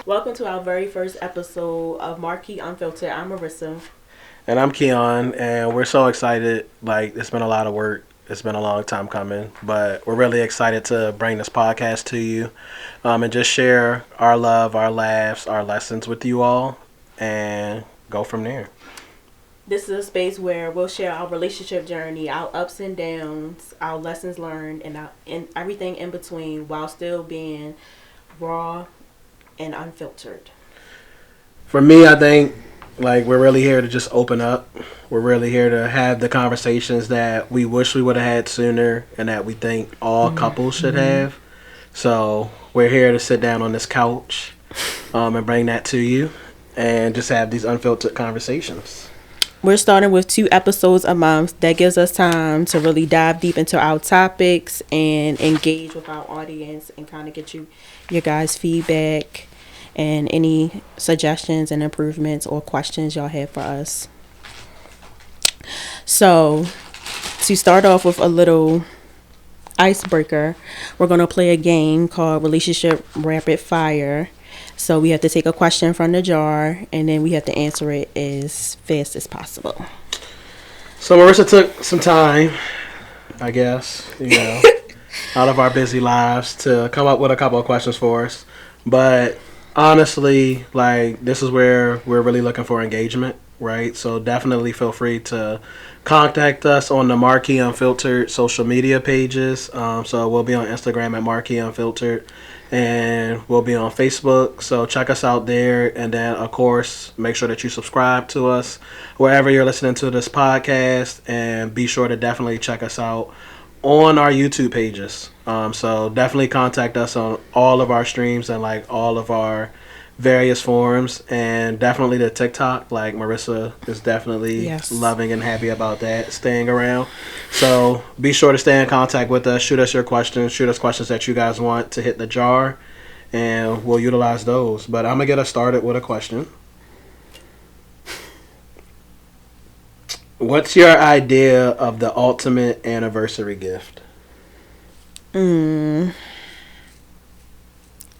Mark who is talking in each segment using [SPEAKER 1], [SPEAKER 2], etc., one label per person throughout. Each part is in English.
[SPEAKER 1] Welcome to our very first episode of MarKei Unfiltered. I'm Marissa.
[SPEAKER 2] And I'm Keon, and we're so excited. Like, it's been a lot of work. It's been a long time coming, but we're really excited to bring this podcast to you and just share our love, our laughs, our lessons with you all and go from there.
[SPEAKER 1] This is a space where we'll share our relationship journey, our ups and downs, our lessons learned, and everything in between while still being raw and unfiltered.
[SPEAKER 2] For me, I think like we're really here to just open up. We're really here to have the conversations that we wish we would have had sooner and that we think all couples should have. So we're here to sit down on this couch and bring that to you and just have these unfiltered conversations.
[SPEAKER 1] We're starting with 2 episodes a month. That gives us time to really dive deep into our topics and engage with our audience and kind of get your guys' feedback and any suggestions and improvements or questions y'all have for us. So, to start off with a little icebreaker, we're going to play a game called Relationship Rapid Fire. So we have to take a question from the jar, and then we have to answer it as fast as possible.
[SPEAKER 2] So Marissa took some time, I guess, out of our busy lives to come up with a couple of questions for us. But honestly, like, this is where we're really looking for engagement, right? So definitely feel free to contact us on the MarKei Unfiltered social media pages. So we'll be on Instagram at MarKei Unfiltered. And we'll be on Facebook, so check us out there. And then, of course, make sure that you subscribe to us wherever you're listening to this podcast. And be sure to definitely check us out on our YouTube pages. So definitely contact us on all of our streams and like all of our various forums, and definitely the TikTok. Like, Marissa is definitely loving and happy about that, staying around. So be sure to stay in contact with us. Shoot us your questions. Shoot us questions that you guys want to hit the jar, and we'll utilize those. But I'm gonna get us started with a question. What's your idea of the ultimate anniversary gift?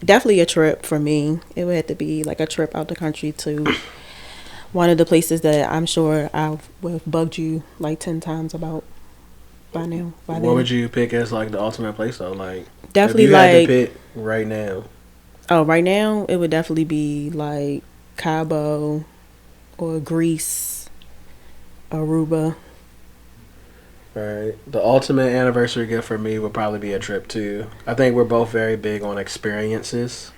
[SPEAKER 1] Definitely a trip for me. It would have to be like a trip out the country to one of the places that I'm sure I would have bugged you like 10 times about by now.
[SPEAKER 2] What would you pick as like the ultimate place though? Like,
[SPEAKER 1] definitely,
[SPEAKER 2] if you
[SPEAKER 1] like,
[SPEAKER 2] had to pick right now.
[SPEAKER 1] Oh, right now it would definitely be like Cabo or Greece, Aruba.
[SPEAKER 2] Right. The ultimate anniversary gift for me would probably be a trip too. I think we're both very big on experiences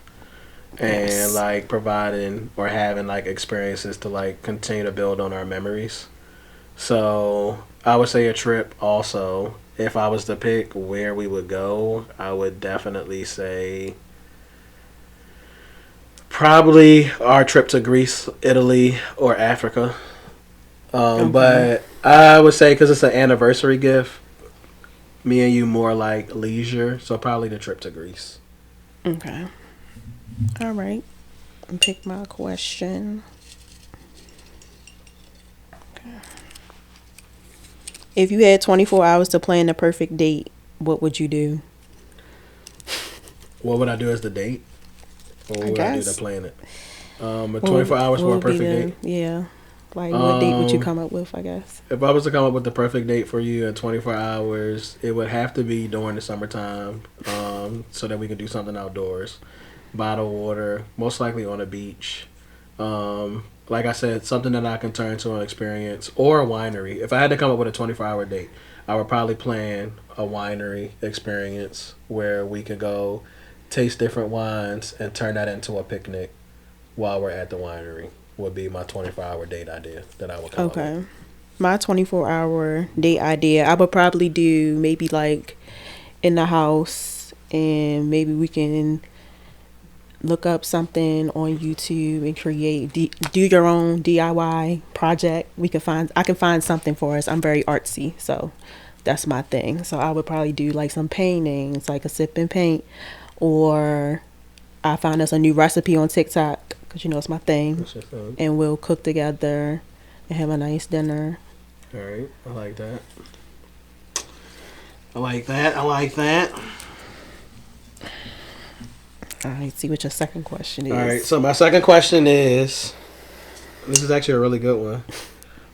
[SPEAKER 2] and like providing or having like experiences to like continue to build on our memories. So I would say a trip also. If I was to pick where we would go, I would definitely say probably our trip to Greece, Italy, or Africa. But I would say because it's an anniversary gift, me and you more like leisure, so probably the trip to Greece.
[SPEAKER 1] Okay. All right. Pick my question. Okay. If you had 24 hours to plan the perfect date, what would you do?
[SPEAKER 2] What would I do as the date? Or what would I do to plan it? 24 hours
[SPEAKER 1] what
[SPEAKER 2] for a perfect date?
[SPEAKER 1] Yeah. Like, what date would you come up with, I guess?
[SPEAKER 2] If I was to come up with the perfect date for you in 24 hours, it would have to be during the summertime so that we can do something outdoors. Bottled water, most likely on a beach. Like I said, something that I can turn to an experience or a winery. If I had to come up with a 24-hour date, I would probably plan a winery experience where we could go taste different wines and turn that into a picnic while we're at the winery. Would be my 24-hour date idea that I would come up with.
[SPEAKER 1] My 24-hour date idea, I would probably do maybe like in the house, and maybe we can look up something on YouTube and create do your own DIY project. I can find something for us. I'm very artsy, so that's my thing. So I would probably do like some paintings, like a sip and paint, or I found us a new recipe on TikTok because it's my thing, and we'll cook together and have a nice dinner.
[SPEAKER 2] All right, I like that. I like that.
[SPEAKER 1] All right, see what your second question
[SPEAKER 2] All right.
[SPEAKER 1] is.
[SPEAKER 2] So my second question is, this is actually a really good one.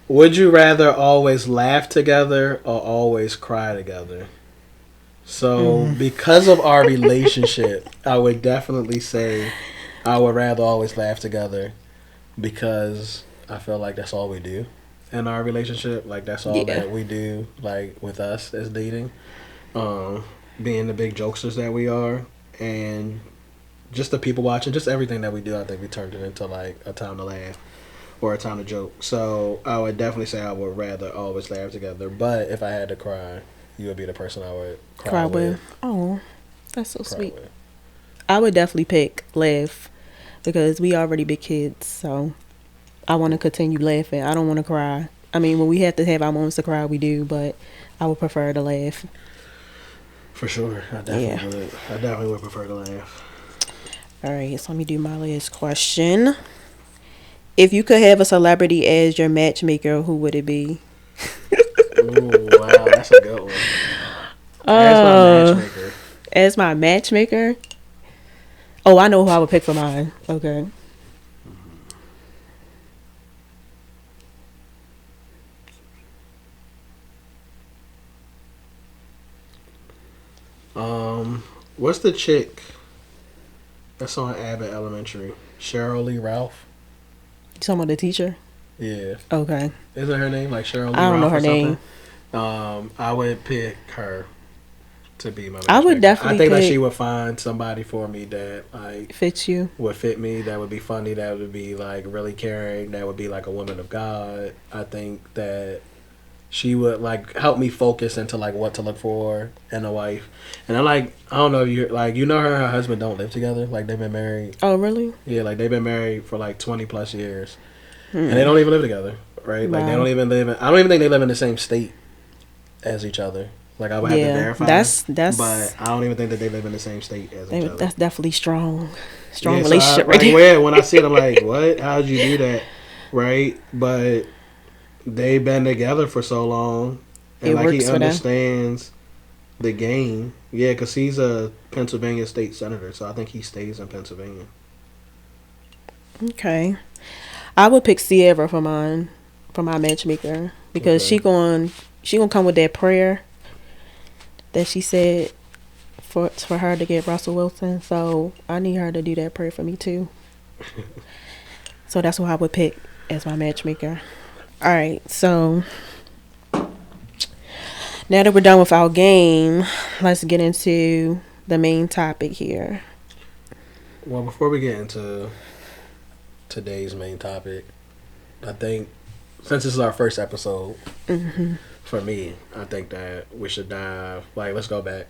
[SPEAKER 2] Would you rather always laugh together or always cry together? So, because of our relationship, I would definitely say I would rather always laugh together because I feel like that's all we do in our relationship. Like, that's all
[SPEAKER 1] Yeah.
[SPEAKER 2] that we do, like, with us as dating. Um, Being the big jokesters that we are. And just the people watching, just everything that we do, I think we turned it into, like, a time to laugh or a time to joke. So, I would definitely say I would rather always laugh together. But if I had to cry, you would be the person I would cry
[SPEAKER 1] Cry
[SPEAKER 2] with.
[SPEAKER 1] with. Oh, that's so
[SPEAKER 2] Cry
[SPEAKER 1] sweet.
[SPEAKER 2] with.
[SPEAKER 1] I would definitely pick laugh because we already big kids, so I want to continue laughing. I don't want to cry. I mean, when we have to have our moments to cry, we do, but I would prefer to laugh.
[SPEAKER 2] For sure.
[SPEAKER 1] Yeah.
[SPEAKER 2] I definitely would prefer to laugh.
[SPEAKER 1] All right, so let me do my last question. If you could have a celebrity as your matchmaker, who would it be?
[SPEAKER 2] Ooh, wow, that's a good one. As my
[SPEAKER 1] Uh,
[SPEAKER 2] matchmaker.
[SPEAKER 1] as my matchmaker? Oh, I know who I would pick for mine. Okay.
[SPEAKER 2] What's the chick that's on Abbott Elementary? Cheryl Lee Ralph?
[SPEAKER 1] You talking about the teacher?
[SPEAKER 2] Yeah.
[SPEAKER 1] Okay.
[SPEAKER 2] Isn't her name like Cheryl Lee
[SPEAKER 1] I don't know
[SPEAKER 2] Ralph
[SPEAKER 1] her
[SPEAKER 2] or something?
[SPEAKER 1] name.
[SPEAKER 2] I would pick her to be my
[SPEAKER 1] I would
[SPEAKER 2] matchmaker. I
[SPEAKER 1] definitely
[SPEAKER 2] think that she
[SPEAKER 1] pick
[SPEAKER 2] would find somebody for me that like
[SPEAKER 1] fits you.
[SPEAKER 2] would fit me, that would be funny, that would be like really caring, that would be like a woman of God. I think that she would like help me focus into like what to look for in a wife. And I don't know if you like her and her husband don't live together. Like they've been married.
[SPEAKER 1] Oh, really?
[SPEAKER 2] Yeah, like they've been married for like 20 plus years. And they
[SPEAKER 1] Hmm.
[SPEAKER 2] don't even live together, right? Like they
[SPEAKER 1] Wow.
[SPEAKER 2] don't even live in I don't even think they live in the same state as each other. Like I would have to
[SPEAKER 1] Yeah,
[SPEAKER 2] verify,
[SPEAKER 1] that's
[SPEAKER 2] but I don't even think that they live in the same state as each other.
[SPEAKER 1] that's definitely strong, strong
[SPEAKER 2] Yeah, so I,
[SPEAKER 1] relationship right
[SPEAKER 2] like
[SPEAKER 1] there.
[SPEAKER 2] when I see it, I'm like, what? How'd you do that? Right? But they've been together for so long, and
[SPEAKER 1] It
[SPEAKER 2] like he
[SPEAKER 1] works for them.
[SPEAKER 2] understands the game. Yeah, because he's a Pennsylvania state senator, so I think he stays in Pennsylvania.
[SPEAKER 1] Okay, I would pick Sierra for mine, for my matchmaker, because
[SPEAKER 2] Okay.
[SPEAKER 1] she gonna come with that prayer that she said for her to get Russell Wilson. So I need her to do that prayer for me too. So that's what I would pick as my matchmaker. All right, so now that we're done with our game, let's get into the main topic here.
[SPEAKER 2] Well, before we get into today's main topic, I think since this is our first episode, for me, I think that we should dive. Like, let's go back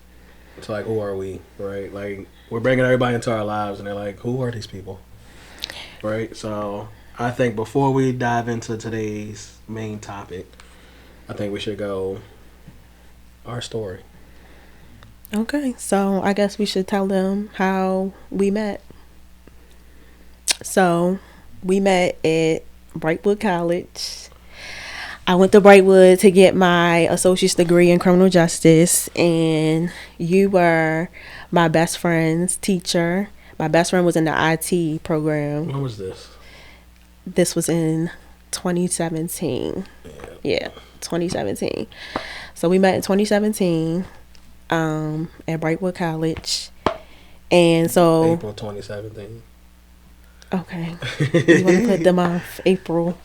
[SPEAKER 2] to like, who are we, right? Like, we're bringing everybody into our lives, and they're like, who are these people, right? So, I think before we dive into today's main topic, I think we should go our story.
[SPEAKER 1] Okay, so I guess we should tell them how we met. So we met at Brightwood College. I went to Brightwood to get my associate's degree in criminal justice, and you were my best friend's teacher. My best friend was in the IT program.
[SPEAKER 2] When was this?
[SPEAKER 1] This was in 2017.
[SPEAKER 2] Yeah.
[SPEAKER 1] Yeah, 2017. So we met in 2017 at Brightwood College. And so,
[SPEAKER 2] April 2017.
[SPEAKER 1] okay, you want to put them off April.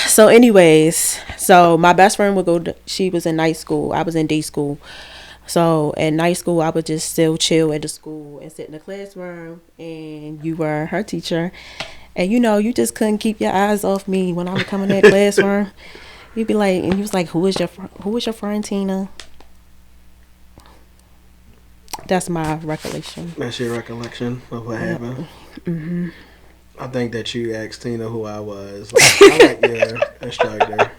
[SPEAKER 1] So anyways, so my best friend would go she was in night school, I was in day school. So at night school I would just still chill at the school and sit in the classroom, and you were her teacher, and you just couldn't keep your eyes off me when I would come in that classroom. You'd be like, and he was like, who is your friend, Tina? That's my recollection.
[SPEAKER 2] That's your recollection of what happened?
[SPEAKER 1] Mm-hmm.
[SPEAKER 2] I think that you asked Tina who I was. Like, I like your instructor.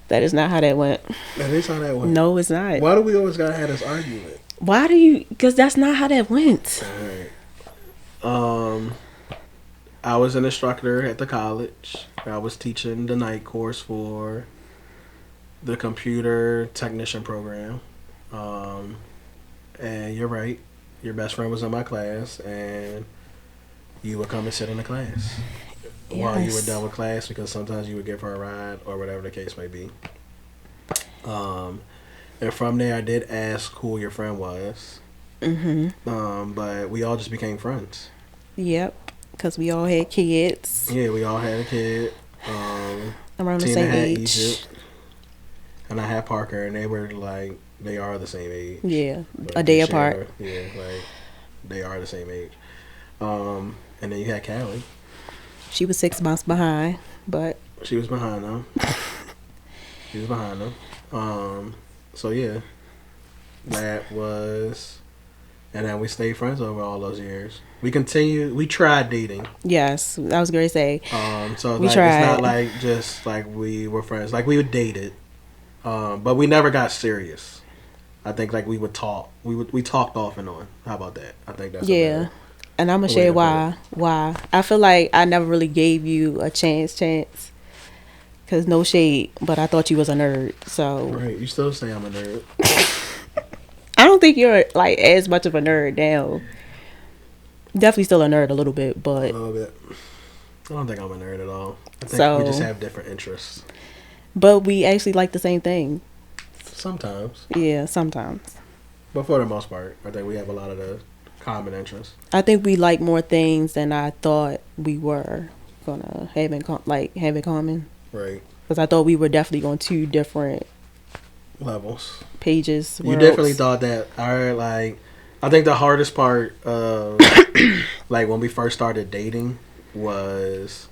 [SPEAKER 1] That is not how that went.
[SPEAKER 2] That is how that went.
[SPEAKER 1] No, it's not.
[SPEAKER 2] Why do we always gotta have this argument?
[SPEAKER 1] Why do you? Because that's not how that went.
[SPEAKER 2] All right. I was an instructor at the college. I was teaching the night course for the computer technician program. And you're right. your best friend was in my class, and you would come and sit in the class while you were
[SPEAKER 1] Yes.
[SPEAKER 2] done with class, because sometimes you would give her a ride or whatever the case may be. Um, and from there, I did ask who your friend was.
[SPEAKER 1] Mhm.
[SPEAKER 2] But we all just became friends.
[SPEAKER 1] Yep. Because we all had kids
[SPEAKER 2] Yeah, we all had a kid.
[SPEAKER 1] around the
[SPEAKER 2] Tina
[SPEAKER 1] same
[SPEAKER 2] had
[SPEAKER 1] age.
[SPEAKER 2] Egypt, and I had Parker, and they were like, they are the same age.
[SPEAKER 1] Yeah, a
[SPEAKER 2] Like they
[SPEAKER 1] day apart.
[SPEAKER 2] share, yeah, like they are the same age. And then you had Callie.
[SPEAKER 1] She was 6 months behind, but
[SPEAKER 2] She was behind them. She was behind them. So yeah, that was, and then we stayed friends over all those years. We continued. We tried dating.
[SPEAKER 1] yes, I was going to say
[SPEAKER 2] So
[SPEAKER 1] we
[SPEAKER 2] like it's not
[SPEAKER 1] tried.
[SPEAKER 2] like just like we were friends. Like we would date it, but we never got serious. I think like we would talk. We talked off and on. How about that? I think that's a
[SPEAKER 1] Yeah,
[SPEAKER 2] better
[SPEAKER 1] and I'm gonna
[SPEAKER 2] way
[SPEAKER 1] share
[SPEAKER 2] to put it.
[SPEAKER 1] why. Why I feel like I never really gave you a chance. Cause no shade, but I thought you was a nerd. So
[SPEAKER 2] Right. You still say I'm a nerd.
[SPEAKER 1] I don't think you're like as much of a nerd now. Definitely still a nerd a little bit,
[SPEAKER 2] A
[SPEAKER 1] but
[SPEAKER 2] little bit. I don't think I'm a nerd at all. I think we just
[SPEAKER 1] so
[SPEAKER 2] have different interests.
[SPEAKER 1] but we actually like the same thing.
[SPEAKER 2] Sometimes.
[SPEAKER 1] Yeah, sometimes.
[SPEAKER 2] But for the most part, I think we have a lot of the common interests.
[SPEAKER 1] I think we like more things than I thought we were gonna have in common.
[SPEAKER 2] Right.
[SPEAKER 1] Because I thought we were definitely on two different
[SPEAKER 2] Levels.
[SPEAKER 1] pages,
[SPEAKER 2] You definitely
[SPEAKER 1] worlds.
[SPEAKER 2] thought that. I think the hardest part of like when we first started dating was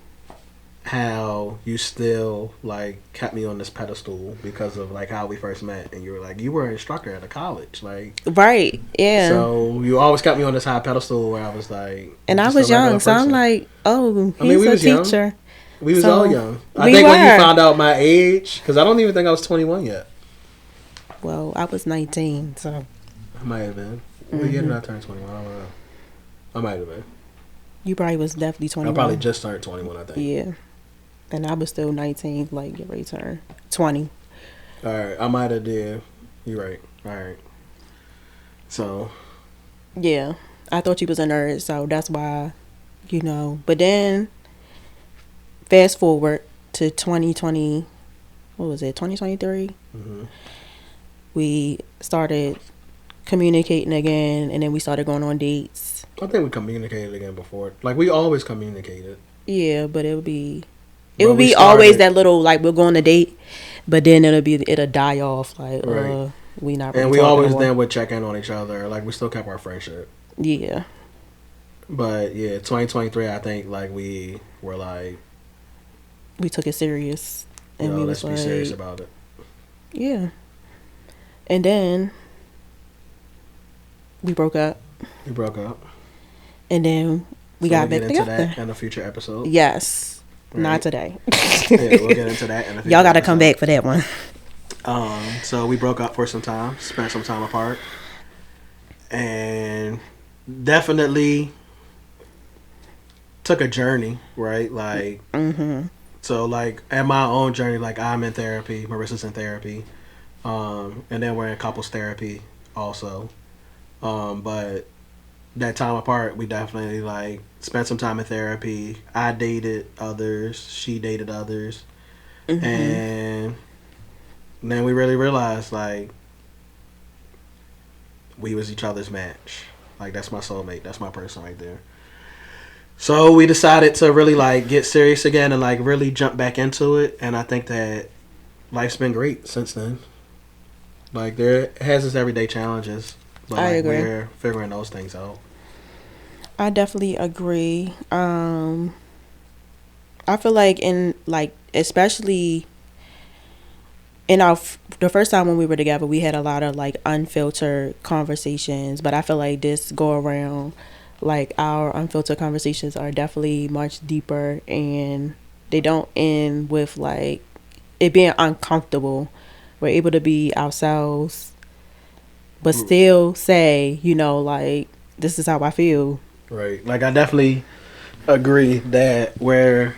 [SPEAKER 2] how you still like kept me on this pedestal because of like how we first met, and you were like, you were an instructor at a college, like,
[SPEAKER 1] Right? Yeah.
[SPEAKER 2] so you always kept me on this high pedestal where I was like,
[SPEAKER 1] And I
[SPEAKER 2] just a
[SPEAKER 1] was
[SPEAKER 2] regular
[SPEAKER 1] young, so I'm
[SPEAKER 2] person.
[SPEAKER 1] like, oh,
[SPEAKER 2] I mean,
[SPEAKER 1] he's
[SPEAKER 2] we
[SPEAKER 1] a
[SPEAKER 2] was young.
[SPEAKER 1] teacher.
[SPEAKER 2] We was all
[SPEAKER 1] So
[SPEAKER 2] young. I
[SPEAKER 1] we
[SPEAKER 2] think when you
[SPEAKER 1] were.
[SPEAKER 2] found out my age, because I don't even think I was 21 yet.
[SPEAKER 1] Well, I was 19, so
[SPEAKER 2] I might have been. What year did I turn 21? I don't know. I might have been.
[SPEAKER 1] you probably was definitely
[SPEAKER 2] I probably
[SPEAKER 1] 21.
[SPEAKER 2] just turned 21, I think.
[SPEAKER 1] Yeah. And I was still 19, like get ready to turn 20.
[SPEAKER 2] All right, I might have did. You're right. All right. So,
[SPEAKER 1] Yeah. I thought you was a nerd, so that's why, But then, fast forward to 2020, what was it, 2023?
[SPEAKER 2] hmm
[SPEAKER 1] We started communicating again, and then we started going on dates.
[SPEAKER 2] I think we communicated again before. Like we always communicated,
[SPEAKER 1] Yeah, but it would be
[SPEAKER 2] but we
[SPEAKER 1] always
[SPEAKER 2] started,
[SPEAKER 1] that little like we'll go on a date, but then it'll die off like
[SPEAKER 2] right,
[SPEAKER 1] we not really
[SPEAKER 2] and we
[SPEAKER 1] talking no
[SPEAKER 2] always
[SPEAKER 1] more.
[SPEAKER 2] then would check in on each other. Like we still kept our friendship.
[SPEAKER 1] Yeah,
[SPEAKER 2] But yeah, 2023, I think like we were like,
[SPEAKER 1] we took it serious, and we
[SPEAKER 2] let's
[SPEAKER 1] was
[SPEAKER 2] be serious
[SPEAKER 1] like,
[SPEAKER 2] about it.
[SPEAKER 1] yeah, and then we broke up,
[SPEAKER 2] We broke up.
[SPEAKER 1] and then we
[SPEAKER 2] So
[SPEAKER 1] got
[SPEAKER 2] we'll
[SPEAKER 1] back
[SPEAKER 2] get into
[SPEAKER 1] together.
[SPEAKER 2] that in a future episode.
[SPEAKER 1] Yes, not
[SPEAKER 2] Right.
[SPEAKER 1] today.
[SPEAKER 2] Yeah, we'll get into that in a future
[SPEAKER 1] Y'all got to come
[SPEAKER 2] episode.
[SPEAKER 1] back for that one.
[SPEAKER 2] So we broke up for some time, spent some time apart, and definitely took a journey, right? Like,
[SPEAKER 1] Mhm.
[SPEAKER 2] so like at my own journey, like I'm in therapy, Marissa's in therapy, and then we're in couples therapy also. But that time apart, we definitely like spent some time in therapy. I dated others, she dated others,
[SPEAKER 1] Mhm.
[SPEAKER 2] and then we really realized like we was each other's match. Like that's my soulmate. That's my person right there. So we decided to really like get serious again and like really jump back into it. And I think that life's been great since then. Like there has its everyday challenges, but
[SPEAKER 1] I
[SPEAKER 2] like
[SPEAKER 1] agree.
[SPEAKER 2] we're figuring those things out.
[SPEAKER 1] I definitely agree. I feel like especially in the first time when we were together, we had a lot of like unfiltered conversations. But I feel like this go around, like our unfiltered conversations are definitely much deeper, and they don't end with like it being uncomfortable. We're able to be ourselves, but still say, like this is how I feel.
[SPEAKER 2] Right. Like I definitely agree that we're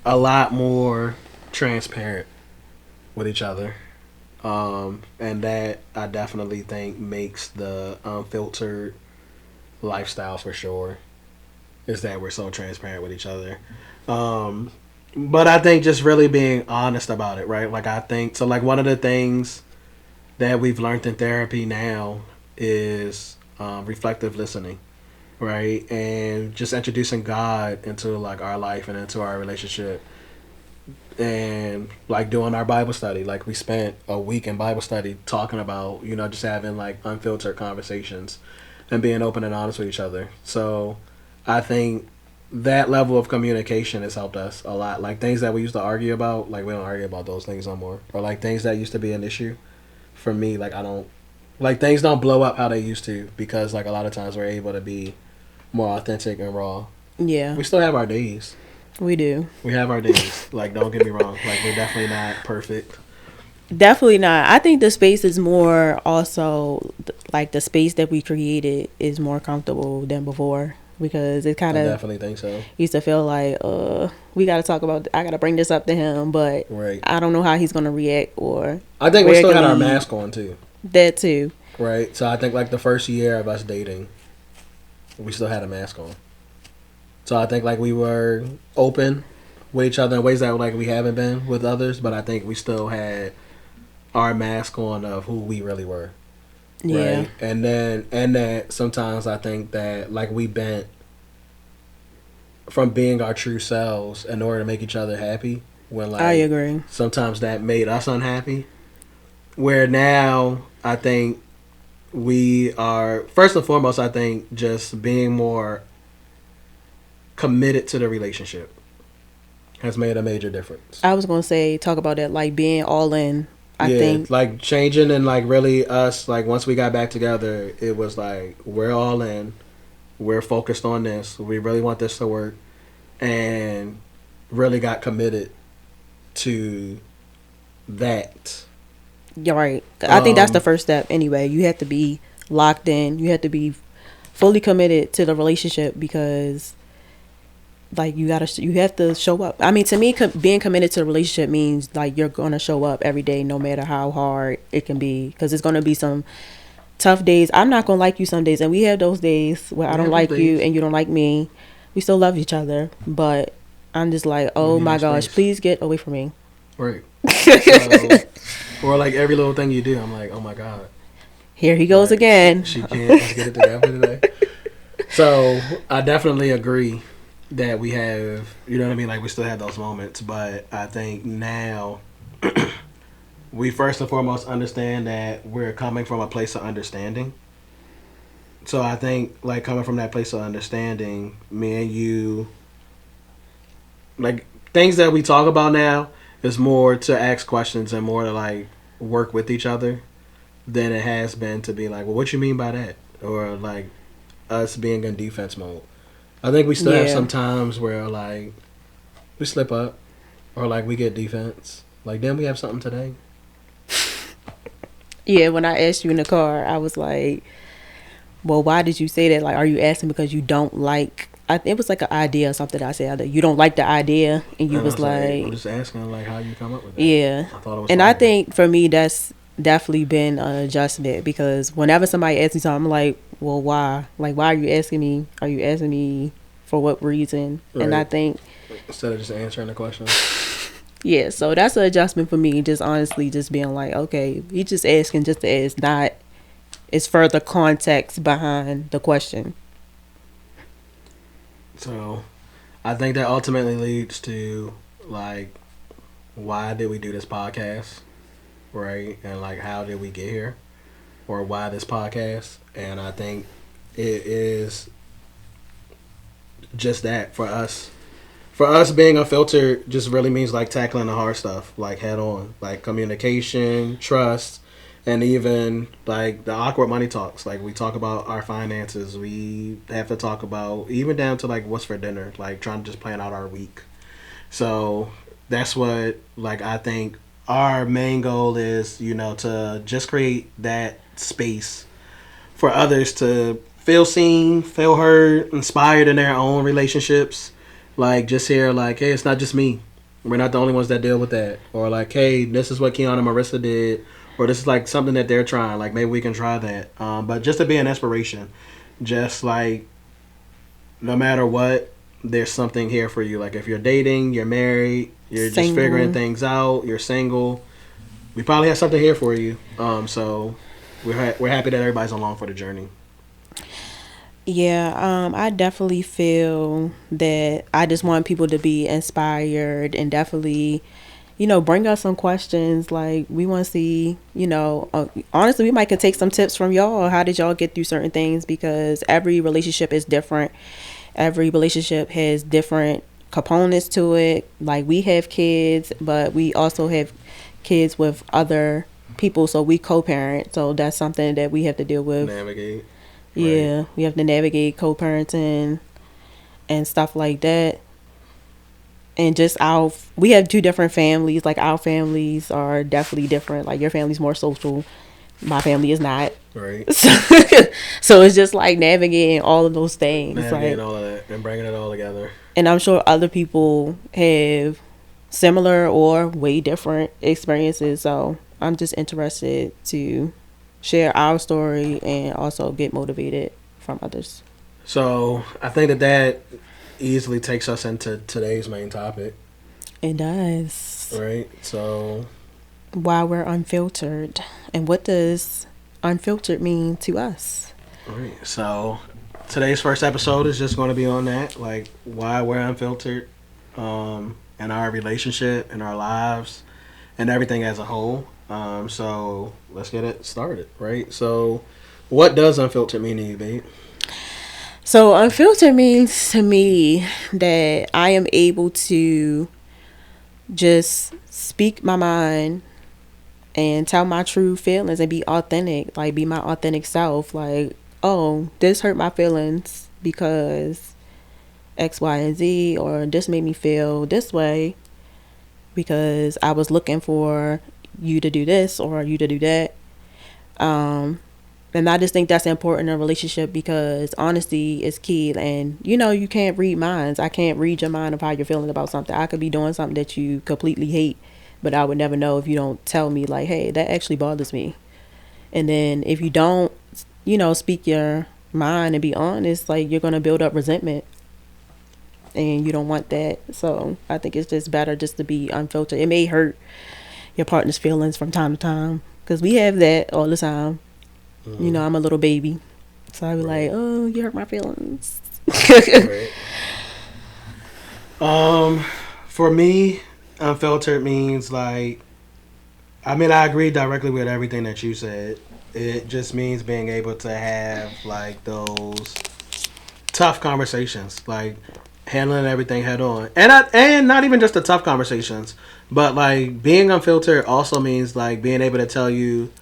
[SPEAKER 2] a lot more transparent with each other. And that I definitely think makes the unfiltered lifestyle for sure is that we're so transparent with each other. Um, but I think just really being honest about it, right? Like I think so. Like one of the things that we've learned in therapy now is reflective listening, right? And just introducing God into like our life and into our relationship, and like doing our Bible study. Like we spent a week in Bible study talking about, just having like unfiltered conversations and being open and honest with each other. So I think that level of communication has helped us a lot. Like things that we used to argue about, like we don't argue about those things no more. Or like things that used to be an issue. For me, like I don't like things don't blow up how they used to because like a lot of times we're able to be more authentic and raw.
[SPEAKER 1] Yeah,
[SPEAKER 2] We still have our days.
[SPEAKER 1] we do.
[SPEAKER 2] We have our days. Like don't get me wrong. Like we're definitely not perfect.
[SPEAKER 1] Definitely not. I think the space is more also like the space that we created is more comfortable than before because it kind
[SPEAKER 2] I
[SPEAKER 1] of
[SPEAKER 2] definitely think so.
[SPEAKER 1] used to feel like we got to talk about I got to bring this up to him, but
[SPEAKER 2] Right.
[SPEAKER 1] I don't know how he's going to react or
[SPEAKER 2] I think we still had our
[SPEAKER 1] regularly-
[SPEAKER 2] mask on too.
[SPEAKER 1] that too.
[SPEAKER 2] Right. So I think like the first year of us dating, we still had a mask on. So I think like we were open with each other in ways that like we haven't been with others, but I think we still had our mask on of who we really were.
[SPEAKER 1] Yeah.
[SPEAKER 2] Right? And that sometimes I think that like we bent from being our true selves in order to make each other happy when like
[SPEAKER 1] I agree.
[SPEAKER 2] sometimes that made us unhappy. Where now I think we are first and foremost I think just being more committed to the relationship has made a major difference.
[SPEAKER 1] I was going to say talk about that like being all in. I think
[SPEAKER 2] like changing and like really us like once we got back together it was like we're all in, we're focused on this, we really want this to work, and really got committed to that.
[SPEAKER 1] you're right. I think that's the first step anyway. You have to be locked in. You have to be fully committed to the relationship because like you have to show up. I mean, to me, being committed to a relationship means like you're gonna show up every day, no matter how hard it can be, because it's gonna be some tough days. I'm not gonna like you some days, and we have those days where I don't like you and you don't like me. We still love each other, but I'm just like, oh my gosh, please get away from me.
[SPEAKER 2] Right. So, or like every little thing you do, I'm like, oh my god,
[SPEAKER 1] here he goes
[SPEAKER 2] like,
[SPEAKER 1] again.
[SPEAKER 2] She can't get it together today. So I definitely agree that we have, you know what I mean, like we still have those moments, but I think now we first and foremost understand that we're coming from a place of understanding. So I think like coming from that place of understanding, me and you, like things that we talk about now is more to ask questions and more to like work with each other than it has been to be like, well, what you mean by that? Or like us being in defense mode. I think we still have some times where like we slip up or like we get defense. Like then we have something today.
[SPEAKER 1] Yeah, when I asked you in the car, I was like, well, why did you say that? Like, are you asking because you don't like it was like an idea or something that I said that you don't like the idea, and you was like,
[SPEAKER 2] I'm just asking like how you come up with that.
[SPEAKER 1] Yeah,
[SPEAKER 2] I thought it was
[SPEAKER 1] and
[SPEAKER 2] funny.
[SPEAKER 1] I think for me that's definitely been an adjustment because whenever somebody asks me something, I'm like, well, why? Like, why are you asking me? Are you asking me for what reason?
[SPEAKER 2] Right.
[SPEAKER 1] And I think
[SPEAKER 2] instead of just answering the question.
[SPEAKER 1] Yeah, so that's an adjustment for me. Just honestly, just being like, okay, he just asking just to ask, not it's further context behind the question.
[SPEAKER 2] So, I think that ultimately leads to like, why did we do this podcast, right? And like, how did we get here, or why this podcast? And I think it is just that for us. For us, being unfiltered just really means like tackling the hard stuff, like head on, like communication, trust, and even like the awkward money talks. Like we talk about our finances, we have to talk about even down to like what's for dinner, like trying to just plan out our week. So that's what like I think our main goal is, to just create that space for others to feel seen, feel heard, inspired in their own relationships. Like, just hear, like, hey, it's not just me. We're not the only ones that deal with that. Or, like, hey, this is what Keon and Marissa did. Or this is, like, something that they're trying. Like, maybe we can try that. But just to be an inspiration. just like no matter what, there's something here for you. Like if you're dating, you're married, you're just figuring
[SPEAKER 1] Single.
[SPEAKER 2] things out, you're single, we probably have something here for you. So we're happy that everybody's along for the journey.
[SPEAKER 1] Yeah, I definitely feel that I just want people to be inspired and definitely, bring us some questions. Like, we want to see, honestly, we might could take some tips from y'all. How did y'all get through certain things? Because every relationship is different. Every relationship has different components to it. Like, we have kids, but we also have kids with other people, so we co-parent. So that's something that we have to deal with.
[SPEAKER 2] Navigate, right?
[SPEAKER 1] Yeah, we have to navigate co-parenting and stuff like that. And just we have two different families. Like, our families are definitely different. Like, your family's more social, my family is not.
[SPEAKER 2] Right.
[SPEAKER 1] So it's just like navigating all of those things.
[SPEAKER 2] Navigating
[SPEAKER 1] Like,
[SPEAKER 2] all of that and bringing it all together.
[SPEAKER 1] and I'm sure other people have similar or way different experiences. So I'm just interested to share our story and also get motivated from others.
[SPEAKER 2] So I think that easily takes us into today's main topic.
[SPEAKER 1] It does.
[SPEAKER 2] Right. So
[SPEAKER 1] Why we're unfiltered, and what does unfiltered mean to us?
[SPEAKER 2] right. So today's first episode is just going to be on that, like why we're unfiltered, in our relationship, in our lives, and everything as a whole. So let's get it started, right? So, what does unfiltered mean to you, babe?
[SPEAKER 1] So unfiltered means to me that I am able to just speak my mind and tell my true feelings and be authentic, like be my authentic self. Like, oh, this hurt my feelings because X, Y, and Z, or this made me feel this way because I was looking for you to do this or you to do that. Um, and I just think that's important in a relationship because honesty is key. And you can't read minds. I can't read your mind of how you're feeling about something. I could be doing something that you completely hate, but I would never know if you don't tell me, like, hey, that actually bothers me. And then if you don't, speak your mind and be honest, like, you're going to build up resentment. And you don't want that. So I think it's just better just to be unfiltered. It may hurt your partner's feelings from time to time because we have that all the time.
[SPEAKER 2] Mm-hmm.
[SPEAKER 1] I'm a little baby, so I be
[SPEAKER 2] Right.
[SPEAKER 1] like, oh, you hurt my feelings.
[SPEAKER 2] Right. For me, unfiltered means like, I mean, I agree directly with everything that you said. It just means being able to have like those tough conversations, like handling everything head on, and not even just the tough conversations, but like being unfiltered also means like being able to tell you,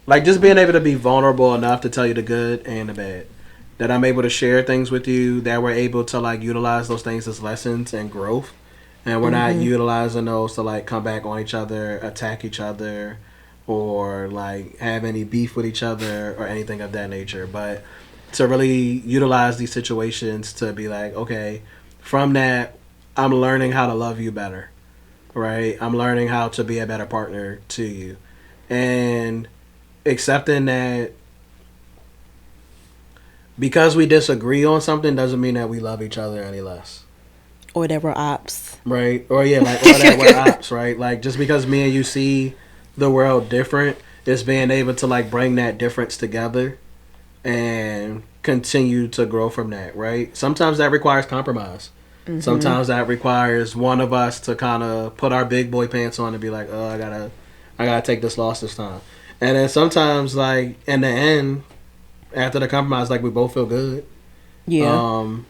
[SPEAKER 2] like just being able to be vulnerable enough to tell you the good and the bad. That I'm able to share things with you, that we're able to like utilize those things as lessons and growth, and we're not
[SPEAKER 1] Mm-hmm.
[SPEAKER 2] utilizing those to like come back on each other, attack each other, or like have any beef with each other or anything of that nature. But to really utilize these situations to be like, okay, from that, I'm learning how to love you better, right? I'm learning how to be a better partner to you, and accepting that because we disagree on something doesn't mean that we love each other any less.
[SPEAKER 1] Or that we're ops.
[SPEAKER 2] Right? Or yeah, like or that we're ops, right? Like just because me and you see the world different, just being able to like bring that difference together and continue to grow from that, right? Sometimes that requires compromise.
[SPEAKER 1] Mm-hmm.
[SPEAKER 2] Sometimes that requires one of us to kind of put our big boy pants on and be like, "Oh, I gotta take this loss this time." And then sometimes, like in the end, after the compromise, like we both feel good.
[SPEAKER 1] Yeah.
[SPEAKER 2] Um,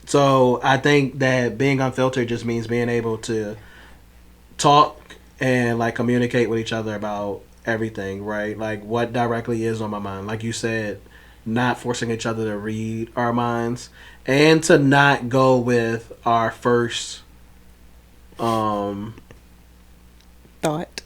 [SPEAKER 2] so I think that being unfiltered just means being able to talk and like communicate with each other about everything, right? Like what directly is on my mind. Like you said, not forcing each other to read our minds and to not go with our first um
[SPEAKER 1] Thought.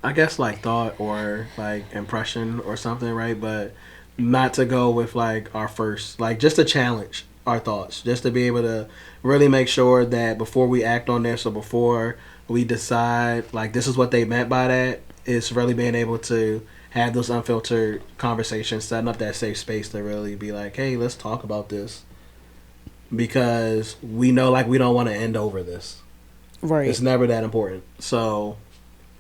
[SPEAKER 2] I guess like thought or like impression or something, right? But not to go with like our first, like just to challenge our thoughts, just to be able to really make sure that before we act on this or before we decide like this is what they meant by that, it's really being able to have those unfiltered conversations, setting up that safe space to really be like, hey, let's talk about this because we know like we don't want to end over this.
[SPEAKER 1] Right.
[SPEAKER 2] It's never that important. So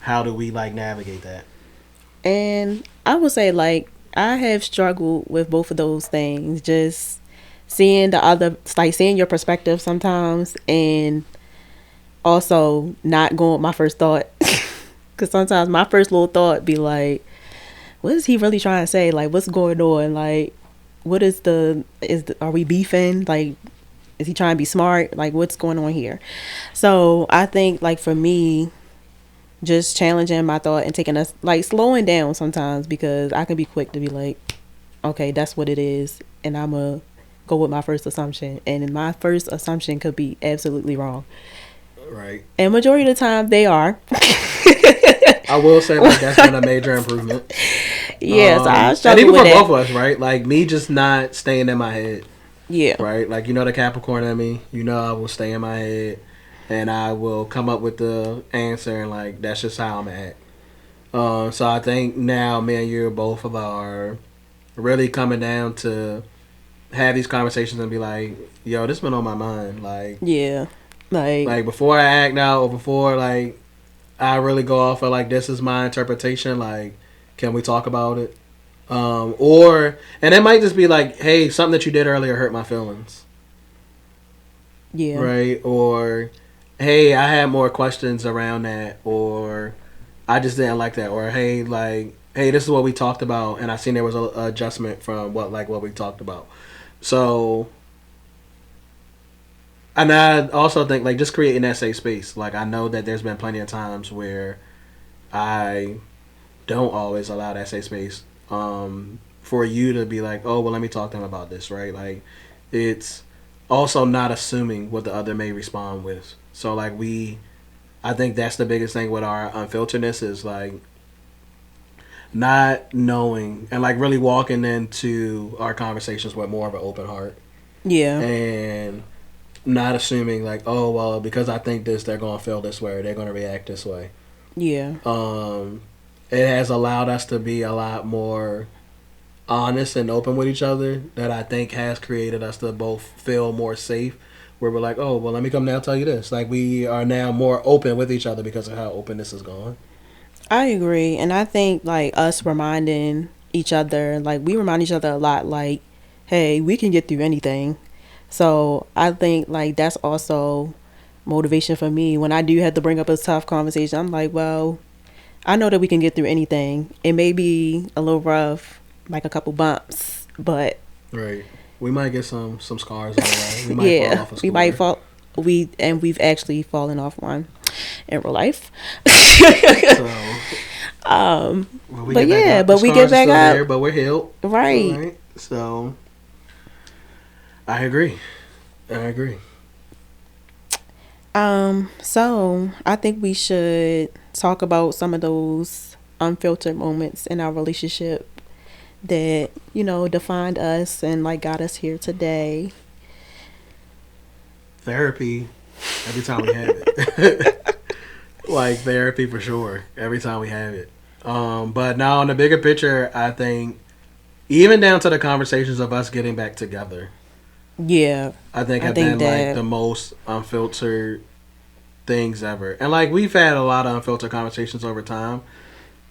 [SPEAKER 2] how do we like navigate that?
[SPEAKER 1] And I would say, like, I have struggled with both of those things. Just seeing the other, like, seeing your perspective sometimes, and also not going with my first thought. Because sometimes my first little thought be like, what is he really trying to say? Like, what's going on? Like, what is are we beefing? Like, is he trying to be smart? Like, what's going on here? So I think, like, for me, just challenging my thought and taking us, like, slowing down sometimes, because I can be quick to be like, okay, that's what it is, and I'm a go with my first assumption, and my first assumption could be absolutely wrong,
[SPEAKER 2] Right.
[SPEAKER 1] and majority of the time they are.
[SPEAKER 2] I will say like that's been a major improvement.
[SPEAKER 1] Yes, I
[SPEAKER 2] And
[SPEAKER 1] struggle
[SPEAKER 2] even
[SPEAKER 1] with
[SPEAKER 2] for
[SPEAKER 1] that.
[SPEAKER 2] both of us, right? Like me just not staying in my head,
[SPEAKER 1] Yeah.
[SPEAKER 2] right? Like the Capricorn in me, I will stay in my head and I will come up with the answer and like that's just how I'm at. So I think now me and you both of are really coming down to have these conversations and be like, yo, this been on my mind.
[SPEAKER 1] Yeah. Like,
[SPEAKER 2] Like before I act out or before like I really go off of like this is my interpretation. Like, can we talk about it? Or and it might just be like, hey, something that you did earlier hurt my feelings,
[SPEAKER 1] yeah.
[SPEAKER 2] right? Or hey, I had more questions around that, or I just didn't like that, or hey, this is what we talked about, and I seen there was a adjustment from what we talked about. So, and I also think like just creating that safe space. Like I know that there's been plenty of times where I don't always allow that safe space for you to be like, oh, well, let me talk to him about this, right? Like, it's also not assuming what the other may respond with. So, like, I think that's the biggest thing with our unfilteredness is like not knowing and like really walking into our conversations with more of an open heart
[SPEAKER 1] Yeah.
[SPEAKER 2] and not assuming like, oh, well, because I think this, they're going to feel this way or they're going to react this way.
[SPEAKER 1] Yeah.
[SPEAKER 2] It has allowed us to be a lot more honest and open with each other that I think has created us to both feel more safe where we're like, oh, well, let me come now and tell you this. Like, we are now more open with each other because of how open this is going.
[SPEAKER 1] I agree. And I think, like, us reminding each other, like, we remind each other a lot, like, hey, we can get through anything. So I think, like, that's also motivation for me. When I do have to bring up a tough conversation, I'm like, well, I know that we can get through anything. It may be a little rough, like a couple bumps, but
[SPEAKER 2] Right. We might get some scars on the way. We might fall
[SPEAKER 1] yeah,
[SPEAKER 2] off a
[SPEAKER 1] we might
[SPEAKER 2] scooter.
[SPEAKER 1] fall. We've actually fallen off one in real life.
[SPEAKER 2] So, when we
[SPEAKER 1] But
[SPEAKER 2] get back
[SPEAKER 1] yeah,
[SPEAKER 2] up, the
[SPEAKER 1] but we
[SPEAKER 2] scars
[SPEAKER 1] get
[SPEAKER 2] are
[SPEAKER 1] back
[SPEAKER 2] still there,
[SPEAKER 1] up.
[SPEAKER 2] but we're healed.
[SPEAKER 1] Right.
[SPEAKER 2] Right. So, I agree. I agree.
[SPEAKER 1] So I think we should talk about some of those unfiltered moments in our relationship that, defined us and like got us here today.
[SPEAKER 2] Therapy, every time we have it. Like therapy for sure, every time we have it. But now in the bigger picture, I think even down to the conversations of us getting back together,
[SPEAKER 1] Yeah.
[SPEAKER 2] I think
[SPEAKER 1] I
[SPEAKER 2] have
[SPEAKER 1] think
[SPEAKER 2] been like
[SPEAKER 1] that
[SPEAKER 2] the most unfiltered things ever. And like we've had a lot of unfiltered conversations over time,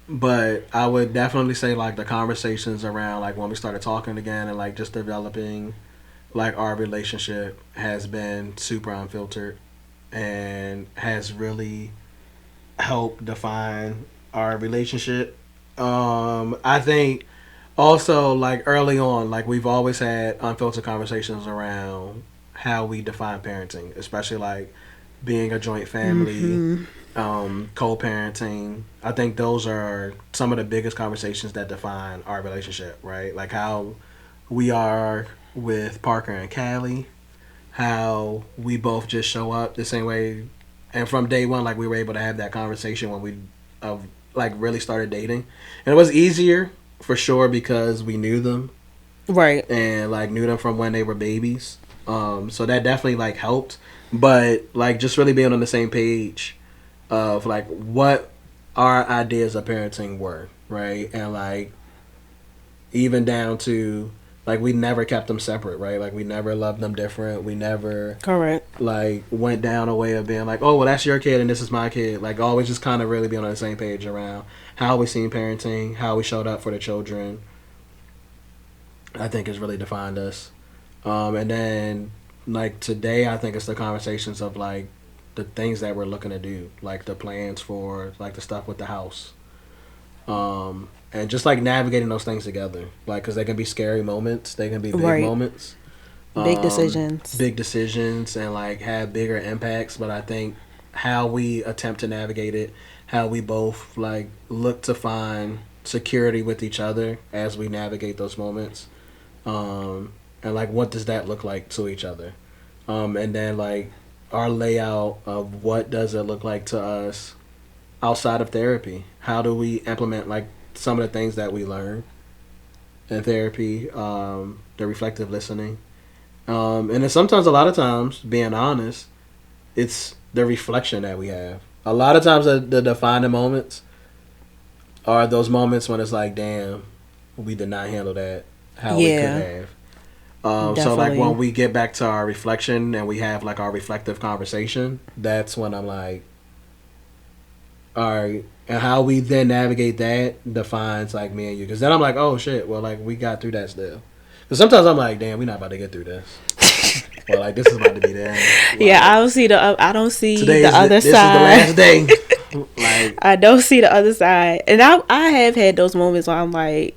[SPEAKER 2] but I would definitely say like the conversations around like when we started talking again and like just developing like our relationship has been super unfiltered and has really helped define our relationship. I think also like early on, like we've always had unfiltered conversations around how we define parenting, especially like being a joint family, co-parenting. I think those are some of the biggest conversations that define our relationship, right? Like how we are with Parker and Callie, how we both just show up the same way, and from day one, like we were able to have that conversation when we, like really started dating, and it was easier for sure because we knew them
[SPEAKER 1] right.
[SPEAKER 2] and like knew them from when they were babies. So that definitely like helped, but like just really being on the same page of like what our ideas of parenting were, right? And like even down to like we never kept them separate, right? Like we never loved them different. We never
[SPEAKER 1] Correct.
[SPEAKER 2] like went down a way of being like, oh well, that's your kid and this is my kid. Like always just kind of really being on the same page around how we seen parenting, how we showed up for the children. I think has really defined us. And then like today, I think it's the conversations of like the things that we're looking to do, like the plans for like the stuff with the house, and just like navigating those things together, like because they can be scary moments, they can be big
[SPEAKER 1] Right.
[SPEAKER 2] moments,
[SPEAKER 1] Big decisions.
[SPEAKER 2] big decisions, and like have bigger impacts. But I think how we attempt to navigate it, how we both like look to find security with each other as we navigate those moments, and like what does that look like to each other, and then like our layout of what does it look like to us outside of therapy. How do we implement like some of the things that we learn in therapy, the reflective listening, and then sometimes a lot of times being honest, it's the reflection that we have. A lot of times the defining moments are those moments when it's like, damn, we did not handle that how we could
[SPEAKER 1] Yeah,
[SPEAKER 2] have. So like when
[SPEAKER 1] definitely.
[SPEAKER 2] we get back to our reflection and we have like our reflective conversation, that's when I'm like, all right, and how we then navigate that defines like me and you. Because then I'm like, oh shit, well like we got through that still. Because sometimes I'm like, damn, we not about to get through this. Well, like this is about to be the end.
[SPEAKER 1] Yeah,
[SPEAKER 2] Like
[SPEAKER 1] I don't see
[SPEAKER 2] today
[SPEAKER 1] the
[SPEAKER 2] is
[SPEAKER 1] other
[SPEAKER 2] this is the
[SPEAKER 1] side.
[SPEAKER 2] last day. Like
[SPEAKER 1] I don't see the other side. And I have had those moments where I'm like,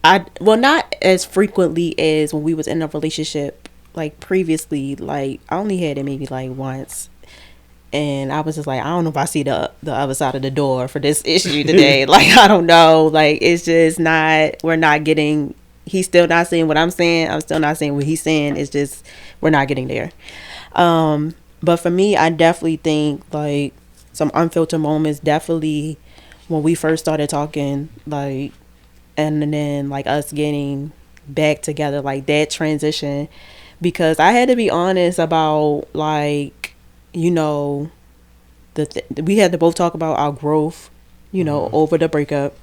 [SPEAKER 1] I well, not as frequently as when we was in a relationship like previously. Like I only had it maybe like once, and I was just like, I don't know if I see the other side of the door for this issue today. Like I don't know. Like it's just not. We're not getting. He's still not saying what I'm saying. I'm still not saying what he's saying. It's just we're not getting there. But for me, I definitely think like some unfiltered moments. Definitely when we first started talking, like, and then like us getting back together, like that transition, because I had to be honest about like, you know, we had to both talk about our growth, you know,
[SPEAKER 2] mm-hmm.
[SPEAKER 1] over the breakup.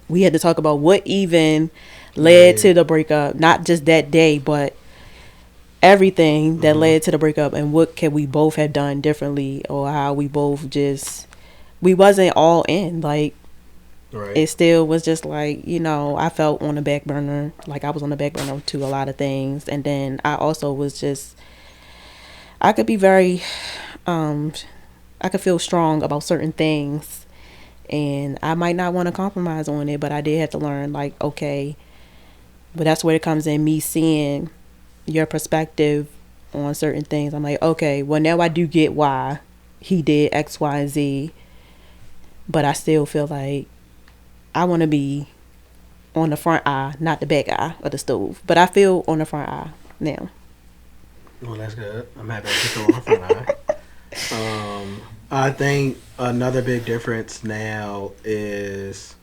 [SPEAKER 1] We had to talk about what even led
[SPEAKER 2] Right.
[SPEAKER 1] to the breakup, not just that day, but everything that
[SPEAKER 2] Mm-hmm.
[SPEAKER 1] led to the breakup, and what can we both have done differently, or how we both just we wasn't all in. Like
[SPEAKER 2] Right.
[SPEAKER 1] it still was just like, you know, I felt on the back burner, like I was on the back burner to a lot of things. And then I also was just, I could be very um I could feel strong about certain things, and I might not want to compromise on it, but I did have to learn like, okay, but that's where it comes in, me seeing your perspective on certain things. I'm like, okay, well now I do get why he did X, Y, and Z, but I still feel like I want to be on the front eye, not the back eye of the stove. But I feel on the front eye now.
[SPEAKER 2] Well, that's good. I'm happy that you feel on front eye. I think another big difference now is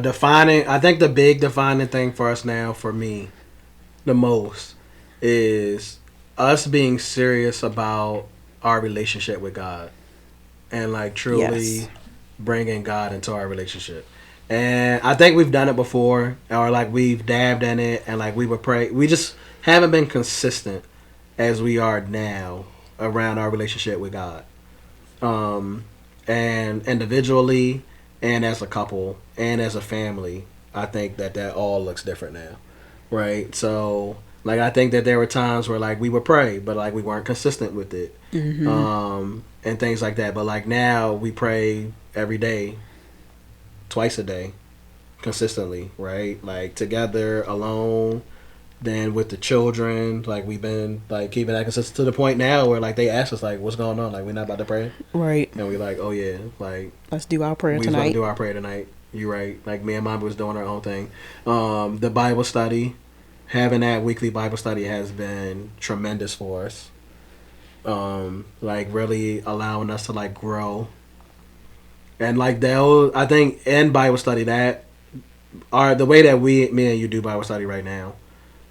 [SPEAKER 2] defining. I think the big defining thing for us now, for me, the most, is us being serious about our relationship with God and like
[SPEAKER 1] Yes.
[SPEAKER 2] truly bringing God into our relationship. And I think we've done it before, or like we've dabbed in it, and like we would pray. We just haven't been consistent as we are now around our relationship with God, um, and individually, and as a couple, and as a family. I think that that all looks different now, right? So, like, I think that there were times where like we would pray, but like we weren't consistent with it,
[SPEAKER 1] Mm-hmm.
[SPEAKER 2] and things like that. But like now we pray every day, twice a day, consistently, right? Like together, alone, then with the children, like we've been like keeping that consistent to the point now where like they ask us like, "What's going on? Like we're not about to pray,"
[SPEAKER 1] Right.
[SPEAKER 2] and we like, "Oh yeah, like
[SPEAKER 1] Let's do our prayer
[SPEAKER 2] we was about to
[SPEAKER 1] tonight.
[SPEAKER 2] do our prayer tonight." You right? Like me and mom was doing our own thing. The Bible study, having that weekly Bible study has been tremendous for us. Like really allowing us to like grow, and like that. I think in Bible study that are the way that me and you do Bible study right now.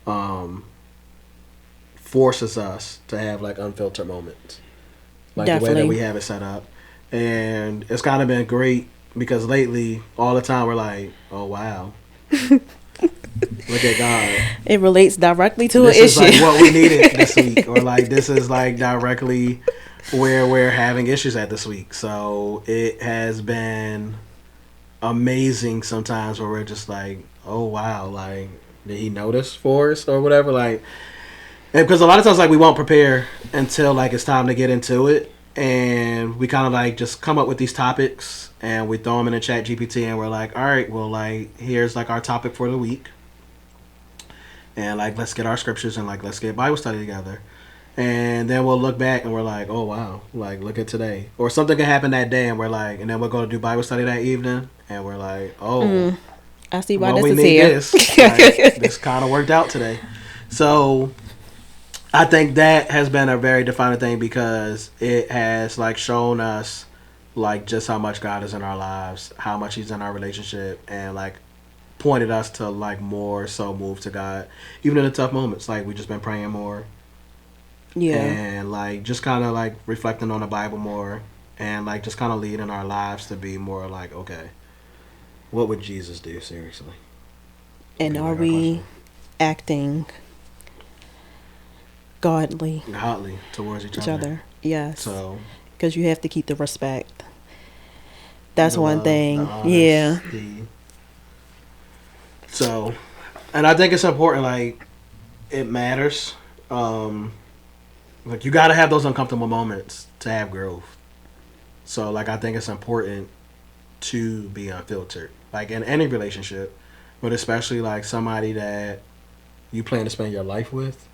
[SPEAKER 2] Um, Forces us to have like unfiltered moments, like the way that
[SPEAKER 1] Definitely.
[SPEAKER 2] we have it set up, and it's kind of been great because lately all the time we're like, oh wow, look at God.
[SPEAKER 1] It relates directly to an
[SPEAKER 2] This is
[SPEAKER 1] issue.
[SPEAKER 2] like what we needed this week, or like this is like directly where we're having issues at this week. So it has been amazing sometimes where we're just like, oh wow, like did he notice for us or whatever, like, and because a lot of times like we won't prepare until like it's time to get into it, and we kind of like just come up with these topics and we throw them in the chat GPT and we're like, all right, well, like here's like our topic for the week, and like let's get our scriptures and like let's get Bible study together. And then we'll look back and we're like, oh wow, like look at today. Or something can happen that day and we're like, and then we'll go to do Bible study that evening and we're like, oh,
[SPEAKER 1] I see why
[SPEAKER 2] well,
[SPEAKER 1] this
[SPEAKER 2] we
[SPEAKER 1] is
[SPEAKER 2] need
[SPEAKER 1] here.
[SPEAKER 2] this. Like, this kind of worked out today. So I think that has been a very defining thing because it has like shown us like just how much God is in our lives, how much He's in our relationship, and like pointed us to like more so move to God, even in the tough moments. Like we just been praying more,
[SPEAKER 1] Yeah.
[SPEAKER 2] and like just kind of like reflecting on the Bible more, and like just kind of leading our lives to be more like, okay, what would Jesus do? Seriously.
[SPEAKER 1] And
[SPEAKER 2] Be
[SPEAKER 1] are
[SPEAKER 2] like our
[SPEAKER 1] we
[SPEAKER 2] question.
[SPEAKER 1] acting godly
[SPEAKER 2] Godly towards each
[SPEAKER 1] each
[SPEAKER 2] other.
[SPEAKER 1] other? Yes.
[SPEAKER 2] So
[SPEAKER 1] Because you have to keep the respect. That's
[SPEAKER 2] the
[SPEAKER 1] one
[SPEAKER 2] love,
[SPEAKER 1] thing.
[SPEAKER 2] the honor,
[SPEAKER 1] Yeah.
[SPEAKER 2] So, and I think it's important. Like, it matters. Like you got to have those uncomfortable moments to have growth. So, like, I think it's important to be unfiltered, like in any relationship, but especially like somebody that you plan to spend your life with.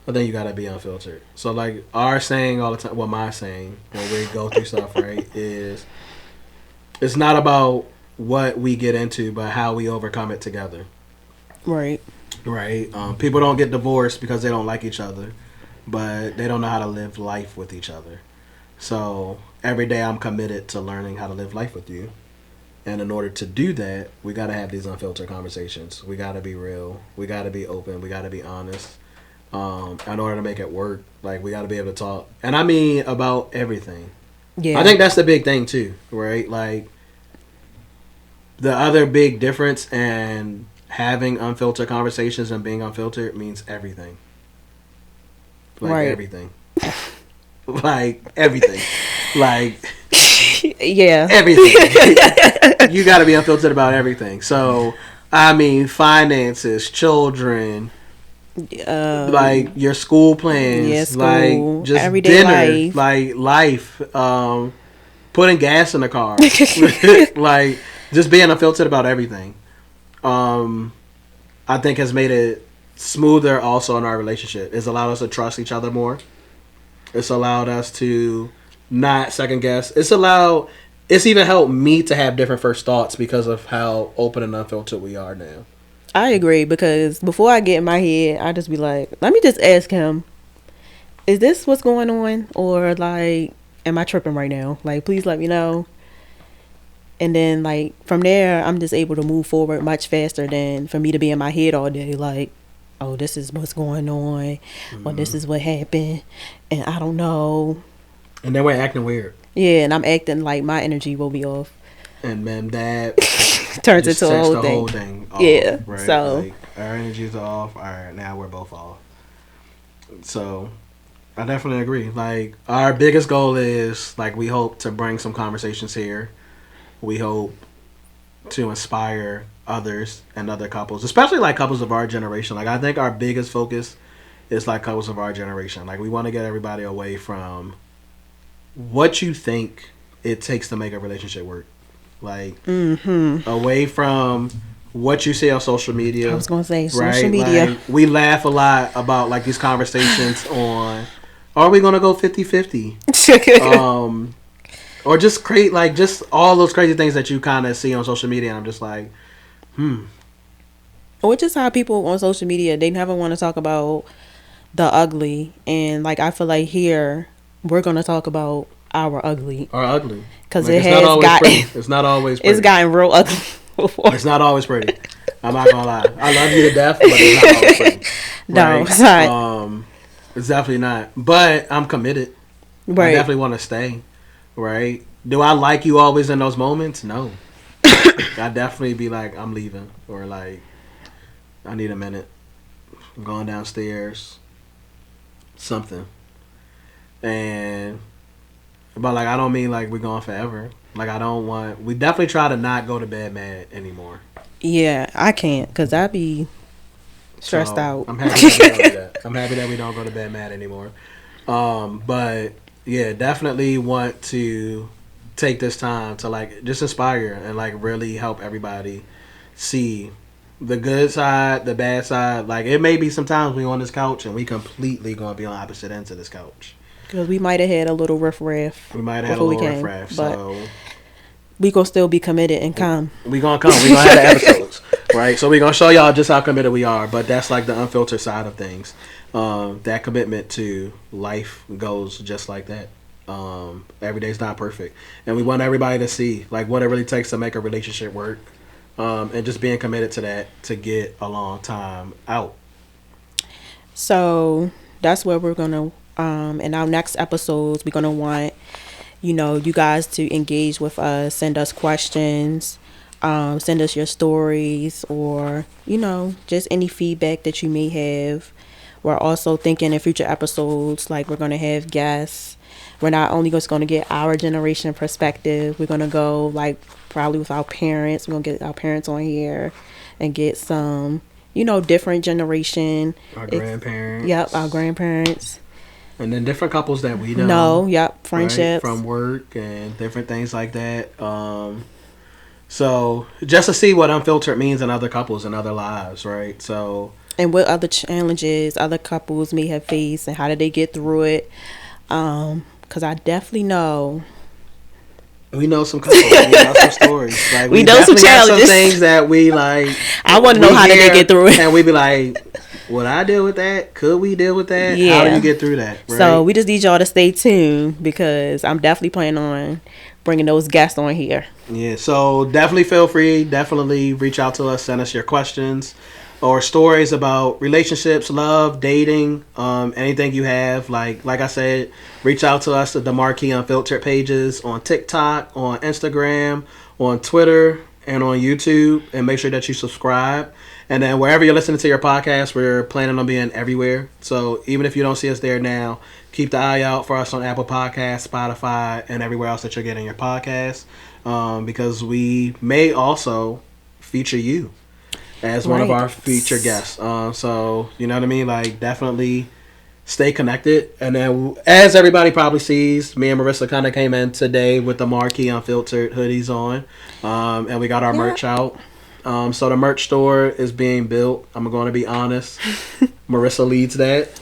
[SPEAKER 2] I think you got to be unfiltered. So, like, our saying all the time, well, my saying when we go through stuff, right, is it's not about what we get into, but how we overcome it together.
[SPEAKER 1] Right.
[SPEAKER 2] Right. People don't get divorced because they don't like each other, but they don't know how to live life with each other. So every day I'm committed to learning how to live life with you. And in order to do that, we got to have these unfiltered conversations. We got to be real. We got to be open. We got to be honest. In order to make it work, like we got to be able to talk. And I mean about everything.
[SPEAKER 1] Yeah.
[SPEAKER 2] I think that's the big thing too, right? Like the other big difference in having unfiltered conversations and being unfiltered means everything. Like
[SPEAKER 1] Right.
[SPEAKER 2] everything. Like everything. Like
[SPEAKER 1] Yeah.
[SPEAKER 2] everything. You got to be unfiltered about everything. So, I mean, finances, children, like your school plans,
[SPEAKER 1] Yeah, school,
[SPEAKER 2] like just
[SPEAKER 1] everyday
[SPEAKER 2] dinner,
[SPEAKER 1] life.
[SPEAKER 2] like life, putting gas in the car, like just being unfiltered about everything. I think has made it smoother also in our relationship. It's allowed us to trust each other more. It's allowed us to not second guess. It's even helped me to have different first thoughts because of how open and unfiltered we are now.
[SPEAKER 1] I agree, because before I get in my head, I just be like, let me just ask him, is this what's going on? Or like, am I tripping right now? Like, please let me know. And then like from there, I'm just able to move forward much faster than for me to be in my head all day. Like, oh, this is what's going on. Or this is what happened. And I don't know.
[SPEAKER 2] And then we're acting weird.
[SPEAKER 1] Yeah, and I'm acting like my energy will be off.
[SPEAKER 2] And then that
[SPEAKER 1] Turns
[SPEAKER 2] just
[SPEAKER 1] into a
[SPEAKER 2] sets
[SPEAKER 1] whole
[SPEAKER 2] the
[SPEAKER 1] thing.
[SPEAKER 2] whole thing off,
[SPEAKER 1] Yeah,
[SPEAKER 2] right?
[SPEAKER 1] so-
[SPEAKER 2] Like, our energies are off. All right, now we're both off. So I definitely agree. Like our biggest goal is like we hope to bring some conversations here. We hope to inspire others and other couples, especially like couples of our generation. Like I think our biggest focus is like couples of our generation. Like we want to get everybody away from what you think it takes to make a relationship work. Like away from what you see on social media.
[SPEAKER 1] I was going to say social
[SPEAKER 2] right?
[SPEAKER 1] media.
[SPEAKER 2] Like, we laugh a lot about like these conversations on, are we going to go 50-50? Or just create like just all those crazy things that you kind of see on social media. And I'm just like,
[SPEAKER 1] Which is how people on social media, they never want to talk about the ugly. And like, I feel like here, we're going to talk about our ugly.
[SPEAKER 2] are ugly.
[SPEAKER 1] Because
[SPEAKER 2] Like,
[SPEAKER 1] it has gotten,
[SPEAKER 2] it's not always pretty.
[SPEAKER 1] it's gotten real ugly before.
[SPEAKER 2] It's not always pretty. I'm not gonna lie. I love you to death, but it's not always pretty.
[SPEAKER 1] No,
[SPEAKER 2] Right?
[SPEAKER 1] it's not.
[SPEAKER 2] It's definitely not. But I'm committed. I
[SPEAKER 1] Right.
[SPEAKER 2] definitely want to stay. Right? Do I like you always in those moments? No. I definitely be like, I'm leaving, or like, I need a minute. I'm going downstairs. Something. And but like I don't mean like we're going forever. Like I don't want. We definitely try to not go to bed mad anymore.
[SPEAKER 1] Yeah, I can't because I be stressed
[SPEAKER 2] So
[SPEAKER 1] out.
[SPEAKER 2] I'm happy that we don't do that. I'm happy that we don't go to bed mad anymore. But yeah, definitely want to take this time to like just inspire and like really help everybody see the good side, the bad side. Like it may be sometimes we on this couch and we completely gonna be on opposite ends of this couch.
[SPEAKER 1] Because we might have had a little riff-raff.
[SPEAKER 2] We might have had a little riff-raff. So
[SPEAKER 1] we gonna still be committed and come.
[SPEAKER 2] We gonna come. We gonna have the episodes, right? So we gonna show y'all just how committed we are. But that's like the unfiltered side of things. That commitment to life goes just like that. Every day's not perfect, and we want everybody to see like what it really takes to make a relationship work, and just being committed to that to get a long time out.
[SPEAKER 1] So that's where we're gonna. In our next episodes, we're gonna want you guys to engage with us, send us questions, send us your stories, or just any feedback that you may have. We're also thinking in future episodes, like we're gonna have guests. We're not only just going to get our generation perspective. We're going to go like probably with our parents. We're going to get our parents on here and get some, different generation.
[SPEAKER 2] Our grandparents.
[SPEAKER 1] Yep, our grandparents.
[SPEAKER 2] And then different couples that we know.
[SPEAKER 1] Yep, friendships.
[SPEAKER 2] Right, from work and different things like that. So just to see what unfiltered means in other couples and other lives, right? So. And
[SPEAKER 1] what other challenges other couples may have faced and how did they get through it. Because I definitely know.
[SPEAKER 2] We know some couples. We know some stories. Like,
[SPEAKER 1] we know some challenges.
[SPEAKER 2] Some things that we like.
[SPEAKER 1] I want to know how did they get through it.
[SPEAKER 2] And we be like, would I deal with that? Could we deal with that?
[SPEAKER 1] Yeah.
[SPEAKER 2] How do you get through that? Right?
[SPEAKER 1] So we just need y'all to stay tuned because I'm definitely planning on bringing those guests on here.
[SPEAKER 2] Yeah. So definitely feel free. Definitely reach out to us. Send us your questions. Or stories about relationships, love, dating, anything you have. Like I said, reach out to us at the MarKei Unfiltered pages on TikTok, on Instagram, on Twitter, and on YouTube. And make sure that you subscribe. And then wherever you're listening to your podcast, we're planning on being everywhere. So even if you don't see us there now, keep the eye out for us on Apple Podcasts, Spotify, and everywhere else that you're getting your podcasts. Because we may also feature you as one of our featured guests. So, you know what I mean? Like, definitely stay connected. And then, as everybody probably sees, me and Marissa kind of came in today with the MarKei Unfiltered hoodies on. And we got our merch out. So, the merch store is being built. I'm going to be honest. Marissa leads that.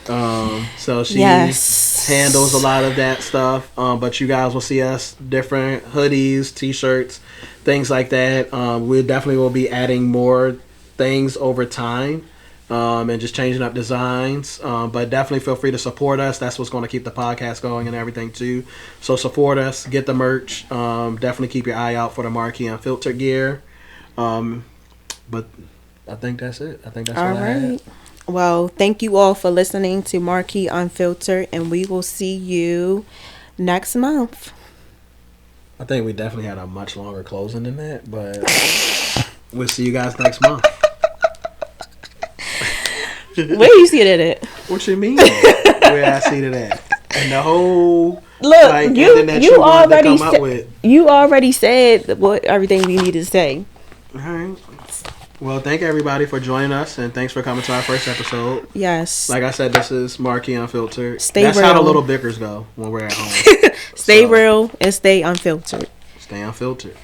[SPEAKER 2] So, she handles a lot of that stuff. But you guys will see us different hoodies, T-shirts, things like that. We definitely will be adding more things over time and just changing up designs, but definitely feel free to support us. That's what's going to keep the podcast going and everything too. So support us, get the merch. Definitely keep your eye out for the MarKei Unfiltered gear. But I think that's it. I think that's all right.
[SPEAKER 1] Well, thank you all for listening to MarKei Unfiltered, and we will see you next month.
[SPEAKER 2] I think we definitely had a much longer closing than that, but we'll see you guys next month.
[SPEAKER 1] Where you see it at?
[SPEAKER 2] What you mean? Where I see it at? And the whole
[SPEAKER 1] look, you already said what everything we needed to say.
[SPEAKER 2] All right. Well, thank everybody for joining us, and thanks for coming to our first episode.
[SPEAKER 1] Yes.
[SPEAKER 2] Like I said, this is MarKei Unfiltered.
[SPEAKER 1] That's
[SPEAKER 2] how the little bickers go when we're at home.
[SPEAKER 1] Stay real and stay unfiltered.
[SPEAKER 2] Stay unfiltered.